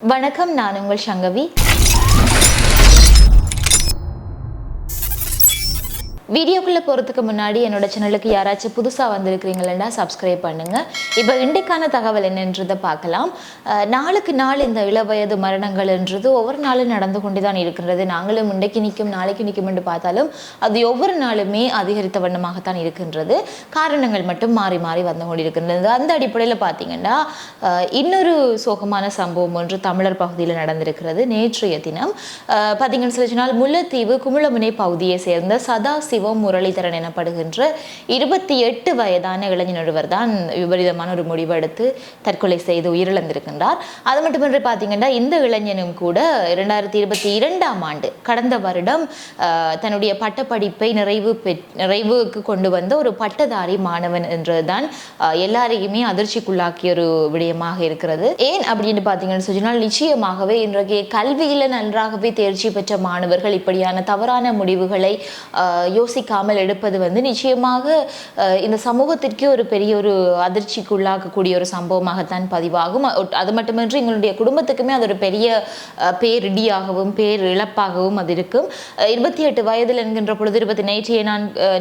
வணக்கம், நான் உங்கள் சங்கவி. வீடியோக்குள்ளே போகிறதுக்கு முன்னாடி என்னோட சேனலுக்கு யாராச்சும் புதுசாக வந்திருக்கிறீங்களா சப்ஸ்கிரைப் பண்ணுங்கள். இப்போ இன்றைக்கான தகவல் என்னன்றதை பார்க்கலாம். நாளுக்கு நாள் இந்த இளவயது மரணங்கள்ன்றது ஒவ்வொரு நாளும் நடந்து கொண்டு தான் இருக்கின்றது. நாங்களும் இன்றைக்கு நிற்கும் நாளைக்கு நிற்கும் என்று பார்த்தாலும் அது ஒவ்வொரு நாளுமே அதிகரித்த வண்ணமாகத்தான் இருக்கின்றது. காரணங்கள் மட்டும் மாறி மாறி வந்து கொண்டிருக்கின்றது. அந்த அடிப்படையில் பார்த்தீங்கன்னா இன்னொரு சோகமான சம்பவம் ஒன்று தமிழர் பகுதியில் நடந்திருக்கிறது. நேற்றைய தினம் பார்த்தீங்கன்னு சொல்லி முல்லைத்தீவு குமுளமுனை பகுதியை சேர்ந்த சதா சிவம் முரளிதரன் எனப்படுகின்ற 28 வயதான இளைஞர் ஒருவர் தான் விபரீதமான ஒரு முடிவு எடுத்து தற்கொலை செய்து உயிரிழந்திருக்கின்றார். அது மட்டுமின்றி பார்த்தீங்கன்னா இந்த இளைஞனும் கூட 2022ஆம் ஆண்டு கடந்த வருடம் தன்னுடைய பட்டப்படிப்பை நிறைவுக்கு கொண்டு வந்த ஒரு பட்டதாரி மாணவன் என்றுதான் எல்லாரையுமே அதிர்ச்சிக்குள்ளாக்கிய ஒரு விடயமாக இருக்கிறது. ஏன் அப்படின்னு பார்த்தீங்கன்னு சொன்னால் நிச்சயமாகவே இன்றைய கல்வியில் நன்றாகவே தேர்ச்சி பெற்ற மாணவர்கள் இப்படியான தவறான முடிவுகளை யோசிக்காமல் எடுப்பது நிச்சயமாக இந்த சமூகத்திற்கே ஒரு பெரிய ஒரு அதிர்ச்சிக்குள்ளாக்கக்கூடிய ஒரு சம்பவமாகத்தான் பதிவாகும். அது மட்டுமின்றி எங்களுடைய குடும்பத்துக்குமே அது ஒரு பெரிய பேரிடியாகவும் பேரிழப்பாகவும் அது இருக்கும். 28 வயதில் என்கின்ற பொழுது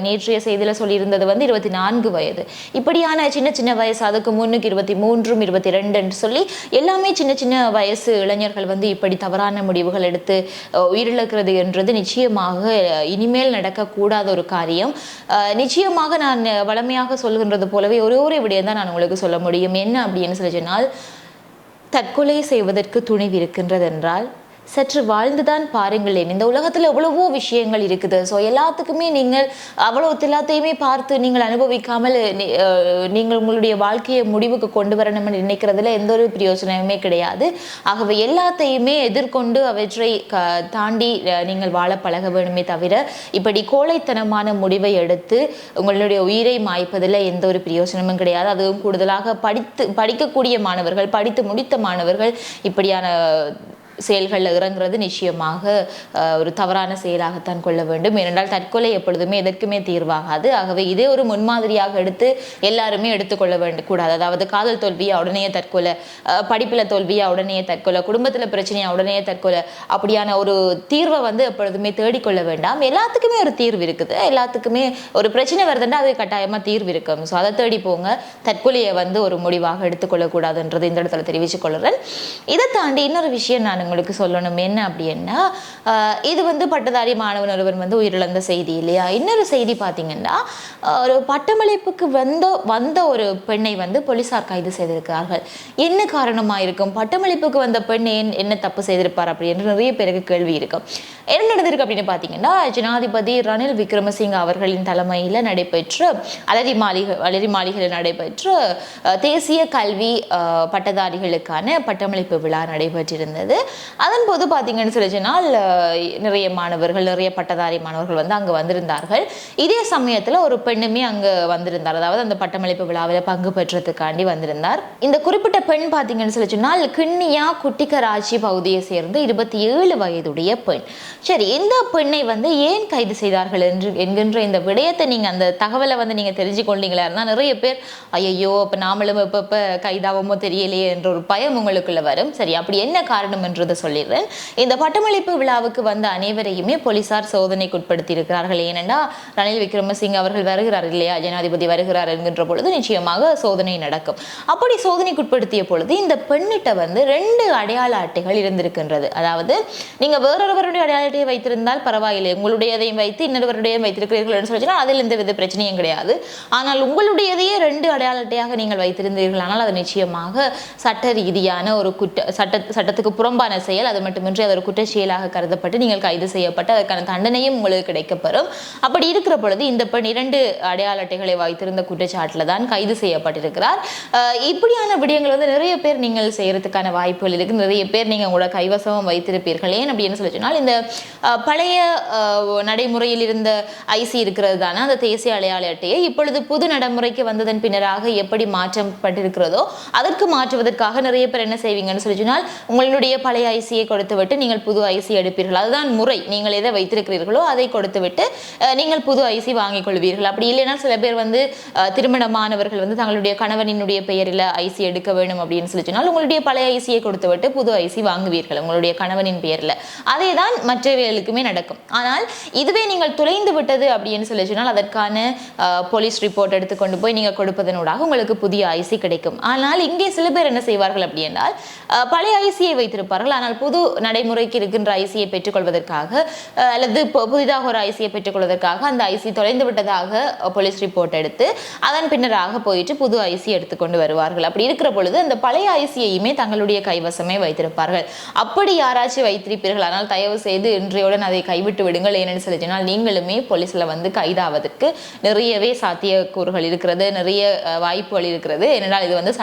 நேற்றைய செய்தியில் சொல்லியிருந்தது 24 வயது. இப்படியான சின்ன சின்ன வயசு, அதுக்கு முன்னுக்கு 23 22 சொல்லி எல்லாமே சின்ன சின்ன வயசு இளைஞர்கள் இப்படி தவறான முடிவுகள் எடுத்து உயிரிழக்கிறது என்றது நிச்சயமாக இனிமேல் நடக்கக்கூடாத ஒரு காரியம். நிச்சயமாக நான் வளமையாக சொல்கின்றது போலவே ஒரு விடயம் தான் நான் உங்களுக்கு சொல்ல முடியும். என்ன அப்படின்னு சொல்லி சொன்னால், தற்கொலை செய்வதற்கு துணிவு இருக்கின்றது என்றால் சற்று வாழ்ந்துதான் பாருங்களேன். இந்த உலகத்தில் எவ்வளவோ விஷயங்கள் இருக்குது. ஸோ எல்லாத்துக்குமே நீங்கள் எல்லாத்தையுமே பார்த்து நீங்கள் அனுபவிக்காமல் நீங்கள் உங்களுடைய வாழ்க்கையை முடிவுக்கு கொண்டு வரணும்னு நினைக்கிறதுல எந்த ஒரு பிரயோஜனமுமே கிடையாது. ஆகவே எல்லாத்தையுமே எதிர்கொண்டு அவற்றை தாண்டி நீங்கள் வாழ பழக வேணுமே தவிர இப்படி கோழைத்தனமான முடிவை எடுத்து உங்களுடைய உயிரை மாய்ப்பதில் எந்த ஒரு பிரயோஜனமும் கிடையாது. அதுவும் கூடுதலாக படிக்கக்கூடிய மாணவர்கள், படித்து முடித்த மாணவர்கள் இப்படியான செயல்களில் இறங்குறது நிச்சயமாக ஒரு தவறான செயலாகத்தான் கொள்ள வேண்டும். ஏனென்றால் தற்கொலை எப்பொழுதுமே எதற்குமே தீர்வாகாது. ஆகவே இதே ஒரு முன்மாதிரியாக எடுத்து எல்லாருமே எடுத்துக்கொள்ள கூடாது. அதாவது காதல் தோல்வியா உடனே தற்கொலை, படிப்பில் தோல்வியா உடனே தற்கொலை, குடும்பத்தில் பிரச்சனையா உடனே தற்கொலை, அப்படியான ஒரு தீர்வை எப்பொழுதுமே தேடிக்கொள்ள வேண்டாம். எல்லாத்துக்குமே ஒரு தீர்வு இருக்குது. எல்லாத்துக்குமே ஒரு பிரச்சனை வருதுன்னா அது கட்டாயமாக தீர்வு இருக்கும். ஸோ அதை தேடி போங்க. தற்கொலையை ஒரு முடிவாக எடுத்துக்கொள்ளக்கூடாதுன்றது இந்த இடத்துல தெரிவித்துக் கொள்கிறேன். இதை தாண்டி இன்னொரு விஷயம் நான் உங்களுக்கு சொல்லணும். என்ன அப்படின்னா, இது பட்டதாரி மாணவன் ஒருவன் உயிரிழந்த செய்தி இல்லையா. இன்னொரு செய்தி பார்த்தீங்கன்னா, ஒரு பட்டமளிப்புக்கு வந்த ஒரு பெண்ணை போலீசார் கைது செய்திருக்கிறார்கள். என்ன காரணமாக இருக்கும்? பட்டமளிப்புக்கு வந்த பெண் என்ன தப்பு செய்திருப்பார் அப்படின்னு நிறைய பேருக்கு கேள்வி இருக்கும். என்ன நடந்திருக்கு அப்படின்னு பார்த்தீங்கன்னா, ஜனாதிபதி ரணில் விக்ரமசிங்க அவர்களின் தலைமையில் நடைபெற்ற அலரி மாளிகையில் நடைபெற்ற தேசிய கல்வி பட்டதாரிகளுக்கான பட்டமளிப்பு விழா நடைபெற்றிருந்தது. அதன் போது பார்த்தீங்கன்னு சொல்லிச்சுனால் நிறைய பட்டதாரி மாணவர்கள் அங்கே வந்திருந்தார்கள். இதே சமயத்தில் ஒரு பெண்ணுமே அங்கே வந்திருந்தார். அதாவது அந்த பட்டமளிப்பு விழாவில் பங்கு பெற்றதுக்காண்டி வந்திருந்தார். இந்த குறிப்பிட்ட பெண் பார்த்தீங்கன்னு சொல்லிச்சுனால் கிண்ணியா குட்டிக்கராட்சி பகுதியை சேர்ந்த 27 வயதுடைய பெண். சரி, இந்த பெண்ணை ஏன் கைது செய்தார்கள் என்கின்ற இந்த விடயத்தை நீங்கள் அந்த தகவலை நீங்கள் தெரிஞ்சு கொண்டீங்களா இருந்தால் நிறைய பேர் ஐயோ இப்போ நாமளும் இப்போ கைதாவமோ தெரியலையே என்ற ஒரு பயம் உங்களுக்குள்ள வரும். சரி, அப்படி என்ன காரணம் என்றதை சொல்லிடுறேன். இந்த பட்டமளிப்பு விழாவுக்கு வந்த அனைவரையுமே போலீசார் சோதனைக்கு உட்படுத்தி இருக்கிறார்கள். ஏனென்றா ரணில் விக்ரமசிங்க அவர்கள் வருகிறார் இல்லையா, ஜனாதிபதி வருகிறார் என்கின்ற பொழுது நிச்சயமாக சோதனை நடக்கும். அப்படி சோதனைக்கு உட்படுத்திய பொழுது இந்த பெண்ணிட்ட 2 அடையாள அட்டைகள் இருந்திருக்கின்றது. அதாவது நீங்கள் வேறொருவருடைய அடையாள அட்டையை வைத்திருந்தால் பரவாயில்லை, உங்களுடையதையும் வைத்து இன்னொருவருடையும் வைத்திருக்கிறீர்கள் சொல்லி அதில் எந்த வித பிரச்சனையும் கிடையாது. ஆனால் உங்களுடையதையே 2 அடையாள அட்டையாக நீங்கள் வைத்திருந்தீர்கள் ஆனால் அது நிச்சயமாக சட்ட ரீதியான ஒரு சட்டத்துக்கு புறம்பான செயல். அது மட்டுமின்றி அது ஒரு குற்ற செயலாக கருதப்பட்டு நீங்கள் கைது செய்யப்பட்டு அதற்கான தண்டனையும் உங்களுக்கு கிடைக்கப்பெறும். அப்படி இருக்கிற பொழுது இந்த பெண் 2 அடையாள அட்டைகளை வைத்திருந்த குற்றச்சாட்டில் தான் கைது செய்யப்பட்டிருக்கிறார். இப்படியான விடயங்கள் நிறைய பேர் நீங்கள் செய்யறதுக்கான வாய்ப்புகள் இருக்கு. நிறைய பேர் நீங்கள் உங்களோட கைவசம் வைத்திருப்பீர்கள். ஏன் அப்படின்னு சொல்லி சொன்னால், இந்த பழைய நடைமுறையில் இருந்த ஐசி இருக்கிறது தானே அந்த தேசிய அடையாள அட்டையை இப்பொழுது புது நடைமுறைக்கு வந்ததன் பின்னராக எப்படி மாற்றப்பட்டிருக்கிறதோ அதற்கு மாற்றுவதற்காக நிறைய பேர் என்ன செய்வீங்கன்னு சொல்லி சொன்னால், உங்களுடைய பழைய பழைய ஐசியை கொடுத்துவிட்டு நீங்கள் புது ஐசி எடுப்பீர்கள். அதுதான் முறை. நீங்கள் எதை வைத்திருக்கிறீர்களோ அதை கொடுத்துவிட்டு நீங்கள் புது ஐசி வாங்கிக் கொள்வீர்கள். அப்படி இல்லைன்னா சில பேர் வந்து திருமணமானவர்கள் வந்து தங்களுடைய கணவனினுடைய பெயரில் ஐசி எடுக்க வேணும் அப்படின்னு சொல்லி சொன்னால் உங்களுடைய பழைய ஐசியை கொடுத்துவிட்டு புது ஐசி வாங்குவீர்கள் உங்களுடைய கணவனின் பெயரில். அதே தான் மற்றவர்களுக்குமே நடக்கும். ஆனால் இதுவே நீங்கள் தொலைந்து விட்டது அப்படின்னு சொல்லி சொன்னால் அதற்கான போலீஸ் ரிப்போர்ட் எடுத்துக்கொண்டு போய் நீங்கள் கொடுப்பதனூடாக உங்களுக்கு புதிய ஐசி கிடைக்கும். ஆனால் இங்கே சில பேர் என்ன செய்வார்கள் அப்படி என்றால் பழைய ஐசியை வைத்திருப்பார்கள். ஆனால் புது நடைமுறைக்கு இருக்கின்ற ஐசியை பெற்றுக்கொள்வதற்காக அல்லது புதிதாக ஒரு ஐசியை பெற்றுக்கொள்வதற்காக அந்த ஐசி தொலைந்து விட்டதாக போலீஸ் ரிப்போர்ட் எடுத்து அதன் பின்னராக போயிட்டு புது ஐசி எடுத்துக்கொண்டு வருவார்கள். அப்படி இருக்கிற பொழுது அந்த பழைய ஐசியையுமே தங்களுடைய கைவசமே வைத்திருப்பார்கள். அப்படி யாராச்சும் வைத்திருப்பீர்கள் ஆனால் தயவு செய்து இன்றையுடன் அதை கைவிட்டு விடுங்கள். ஏனென்று சொல்லி சொன்னால் நீங்களுமே போலீஸில் வந்து கைதாவதற்கு நிறையவே சாத்தியக்கூறுகள் இருக்கிறது, நிறைய வாய்ப்புகள் இருக்கிறது. ஏனென்றால் இது வந்து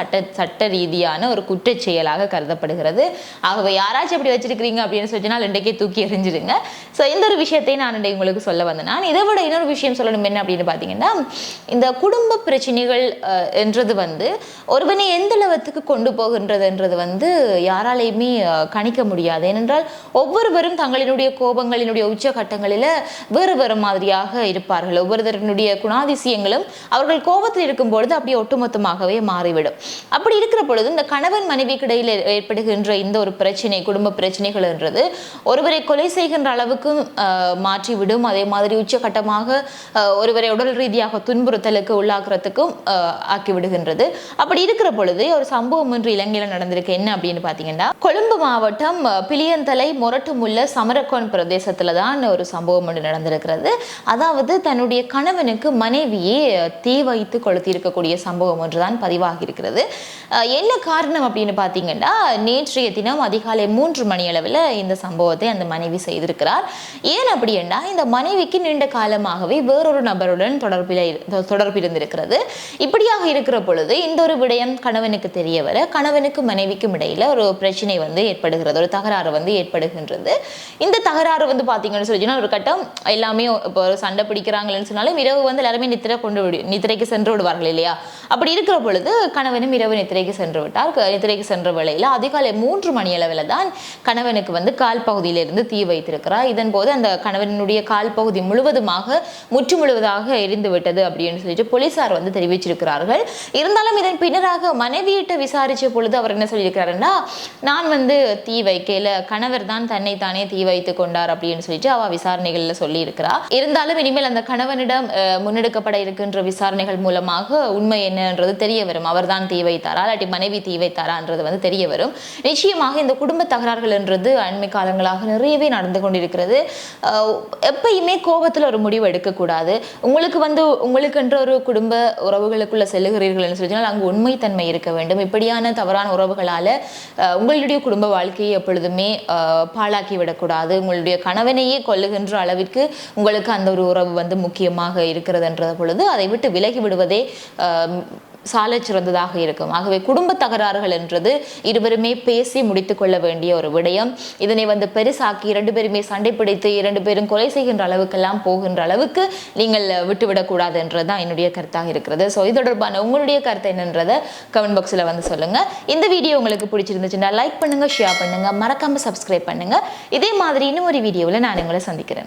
சட்ட ரீதியான ஒரு குற்றச் செயலாக கருதப்படுகிறது. ஆகவே யாராச்சும் அப்படி வச்சிருக்கிறீங்க அப்படின்னு சொன்னால் இன்றைக்கே தூக்கி எறிஞ்சிடுங்க. ஸோ இந்த ஒரு விஷயத்தை நான் உங்களுக்கு சொல்ல வந்தேன். நான் இதை விட இன்னொரு விஷயம் சொல்லணும் என்ன அப்படின்னு பார்த்தீங்கன்னா, இந்த குடும்ப பிரச்சனைகள் என்றது வந்து ஒருவனை எந்த அளவுக்கு கொண்டு போகின்றதுன்றது வந்து யாராலையுமே கணிக்க முடியாது. ஏனென்றால் ஒவ்வொருவரும் தங்களினுடைய கோபங்களினுடைய உச்சகட்டங்களில் வேறு வேறு மாதிரியாக இருப்பார்கள். ஒவ்வொருத்தருடைய குணாதிசயங்களும் அவர்கள் கோபத்தில் இருக்கும் பொழுது அப்படியே ஒட்டுமொத்தமாகவே மாறிவிடும். அப்படி இருக்கிற பொழுது இந்த கணவன் மனைவிக்கு இடையில் ஏற்படுகின்ற இந்த ஒரு பிரச்சனை, குடும்ப பிரச்சனைகள் என்றது ஒருவரை கொலை செய்கின்ற அளவுக்கு மாற்றிவிடும். அதே மாதிரி உச்சகட்டமாக ஒருவரை உடல் ரீதியாக துன்புறுத்தலுக்கு உள்ளாக்குறதுக்கும் ஆக்கிவிடுகின்றது. அப்படி இருக்கிற பொழுது ஒரு சம்பவம் ஒன்று இலங்கையில் நடந்திருக்கு. என்ன அப்படின்னு பார்த்தீங்கன்னா, கொழும்பு மாவட்டம் பிளியந்தலை மொரட்டுமுல்ல சமரக்கோன் பிரதேசத்துல தான் ஒரு சம்பவம் ஒன்று நடந்திருக்கிறது. அதாவது தன்னுடைய கணவனுக்கு மனைவியே தீ வைத்து கொளுத்தி இருக்கக்கூடிய சம்பவம் ஒன்றுதான் பதிவாகி இருக்கிறது. என்ன காரணம் அப்படின்னு பார்த்தீங்கன்னா, நேற்றைய தினம் அதிகாலை 3 மணி அளவில் இந்த சம்பவத்தை அந்த மனைவி செய்திருக்கிறார். ஏன் அப்படின்னா, இந்த மனைவிக்கு நீண்ட காலமாகவே வேறொரு நபருடன் தொடர்பு இருந்திருக்கிறது. இப்படியாக இருக்கிற பொழுது இந்த ஒரு விடயம் கணவனுக்கு தெரிய வர கணவனுக்கு மனைவிக்கும் இடையில ஒரு பிரச்சனை வந்து ஏற்படுகிறது, ஒரு தகராறு வந்து ஏற்படுகின்றது. இந்த தகராறு வந்து பார்த்தீங்கன்னு சொல்லி ஒரு கட்டம் எல்லாமே இப்போ ஒரு சண்டை பிடிக்கிறாங்கன்னு சொன்னாலும் இரவு வந்து எல்லாருமே நித்திரைக்கு சென்று விடுவார்கள் இல்லையா? அப்படி இருக்கிற பொழுது கணவனும் இரவு நித்திரைக்கு சென்று விட்டார். நித்திரைக்கு சென்ற வேளையில் அதிகாலை 3 மணி அளவில் தான் கணவனுக்கு வந்து கால் பகுதியிலிருந்து தீ வைத்திருக்கிறார். இதன் போது அந்த கணவனுடைய கால் பகுதி முழுவதாக எரிந்து விட்டது அப்படின்னு சொல்லிட்டு போலீசார் வந்து தெரிவிச்சிருக்கிறார்கள். இருந்தாலும் இதன் பின்னராக மனைவியிட்ட விசாரிச்ச பொழுது அவர் என்ன சொல்லியிருக்கிறாருன்னா, நான் வந்து தீ வைக்கல, கணவர் தான் தன்னை தானே தீ வைத்து கொண்டார் அப்படின்னு சொல்லிட்டு அவ விசாரணைகள்ல சொல்லி இருக்கிறார். இருந்தாலும் இனிமேல் அந்த கணவனிடம் முன்னெடுக்கப்பட இருக்கின்ற விசாரணைகள் மூலமாக உண்மை என்னன்றது தெரிய வரும். அவர் தான் தீ வைத்தாரா இல்லாட்டி மனைவி தீ வைத்தாரான்றது வந்து தெரிய வரும். நிச்சயமாக இந்த குடும்ப தகராறுகள் என்றது அண்மை காலங்களாக நிறையவே நடந்து கொண்டிருக்கிறது. எப்பயுமே கோபத்தில் ஒரு முடிவு எடுக்கக்கூடாது. உங்களுக்கென்ற ஒரு குடும்ப உறவுகளுக்குள்ள செல்லுகிறீர்கள் சொன்னால் அங்கு உண்மைத்தன்மை இருக்க வேண்டும். இப்படியான தவறான உறவுகளால் உங்களுடைய குடும்ப வாழ்க்கையை எப்பொழுதுமே பாழாக்கி விடக்கூடாது. உங்களுடைய கணவனையே கொல்லுகின்ற அளவிற்கு உங்களுக்கு அந்த ஒரு உறவு வந்து முக்கியமாக இருக்கிறதுன்ற பொழுது அதை விட்டு விலகி விடுவதே சாலை சிறந்ததாக இருக்கும். ஆகவே குடும்ப தகராறுகள் என்றது இருவருமே பேசி முடித்து கொள்ள வேண்டிய ஒரு விடயம். இதனை வந்து பெருசாக்கி 2 பேருமே சண்டை பிடித்து 2 பேரும் கொலை செய்கின்ற அளவுக்கெல்லாம் போகின்ற அளவுக்கு நீங்கள் விட்டுவிடக்கூடாது என்றதுதான் என்னுடைய கருத்தாக இருக்கிறது. ஸோ இது தொடர்பான உங்களுடைய கருத்து என்னன்றதை கமெண்ட் பாக்ஸில் வந்து சொல்லுங்க. இந்த வீடியோ உங்களுக்கு பிடிச்சிருந்துச்சுன்னா லைக் பண்ணுங்க, ஷேர் பண்ணுங்க, மறக்காம சப்ஸ்கிரைப் பண்ணுங்க. இதே மாதிரி இன்னும் ஒரு வீடியோவில் நான் உங்களை சந்திக்கிறேன்.